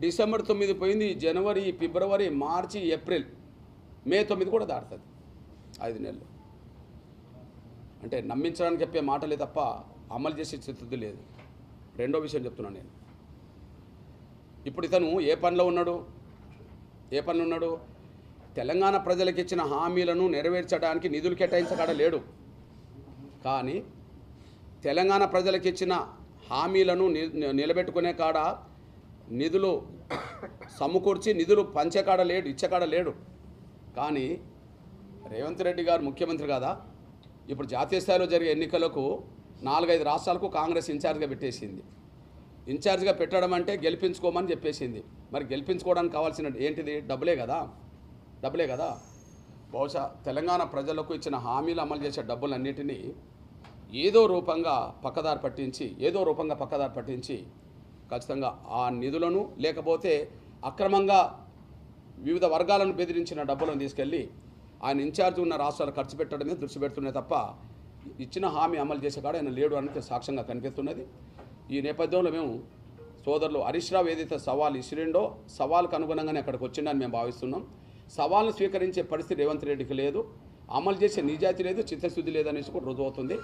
December 9 పోయింది, జనవరి, ఫిబ్రవరి, మార్చి, April, మే 9 కూడా దాటుతుంది. 5 నెలలు. అంటే నమ్మించడానికి చెప్పే మాటలే తప్ప అమలు చేసే చిత్తశుద్ధి లేదు. రెండో విషయం చెప్తున్నాను నేను. ఇప్పుడు ఇతను ఏ పనిలో ఉన్నాడు? తెలంగాణ ప్రజలకు ఇచ్చిన హామీలను నెరవేర్చడానికి నిధులు కేటాయించకాడ లేడు. కానీ తెలంగాణ ప్రజలకు ఇచ్చిన హామీలను నిలబెట్టుకునే కాడ నిధులు సమకూర్చి నిధులు పంచేకాడ లేడు, ఇచ్చేకాడ లేడు. కానీ రేవంత్ రెడ్డి గారు ముఖ్యమంత్రి కాదా? ఇప్పుడు జాతీయ స్థాయిలో జరిగే ఎన్నికలకు 4-5 రాష్ట్రాలకు కాంగ్రెస్ ఇన్ఛార్జ్గా పెట్టేసింది. ఇన్ఛార్జ్గా పెట్టడం అంటే గెలిపించుకోమని చెప్పేసింది. మరి గెలిపించుకోవడానికి కావాల్సిన ఏంటిది? డబ్బులే కదా. బహుశా తెలంగాణ ప్రజలకు ఇచ్చిన హామీలు అమలు చేసే డబ్బులన్నిటినీ ఏదో రూపంగా పక్కదారి పట్టించి ఖచ్చితంగా ఆ నిధులను, లేకపోతే అక్రమంగా వివిధ వర్గాలను బెదిరించిన డబ్బులను తీసుకెళ్ళి ఆయన ఇన్ఛార్జ్ ఉన్న రాష్ట్రాలు ఖర్చు పెట్టడం మీద దృష్టి పెడుతున్నాయి తప్ప ఇచ్చిన హామీ అమలు చేసే కాడ ఆయన లేడు అనేది సాక్ష్యంగా కనిపిస్తున్నది. ఈ నేపథ్యంలో మేము సోదరులు హరీష్ రావు ఏదైతే సవాల్ ఇసిరిండో సవాల్కు అనుగుణంగానే అక్కడికి వచ్చిందని మేము భావిస్తున్నాం. సవాల్ను స్వీకరించే పరిస్థితి రేవంత్ రెడ్డికి లేదు, అమలు చేసే నిజాయితీ లేదు, చిత్తశుద్ధి లేదనేసి కూడా రుజువు అవుతుంది.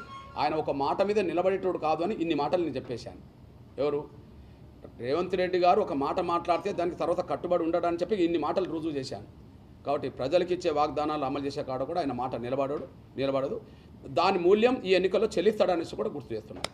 ఆయన ఒక మాట మీద నిలబడేటోడు కాదు అని ఇన్ని మాటలు నేను చెప్పేశాను. ఎవరు? రేవంత్ రెడ్డి గారు ఒక మాట మాట్లాడితే దానికి తర్వాత కట్టుబడి ఉండడానికి చెప్పి ఇన్ని మాటలు రుజువు చేశాను. కాబట్టి ప్రజలకు ఇచ్చే వాగ్దానాలు అమలు చేసే కాడ కూడా ఆయన మాట నిలబడదు. దాని మూల్యం ఈ ఎన్నికల్లో చెల్లిస్తాడనేసి కూడా గుర్తు చేస్తున్నాను.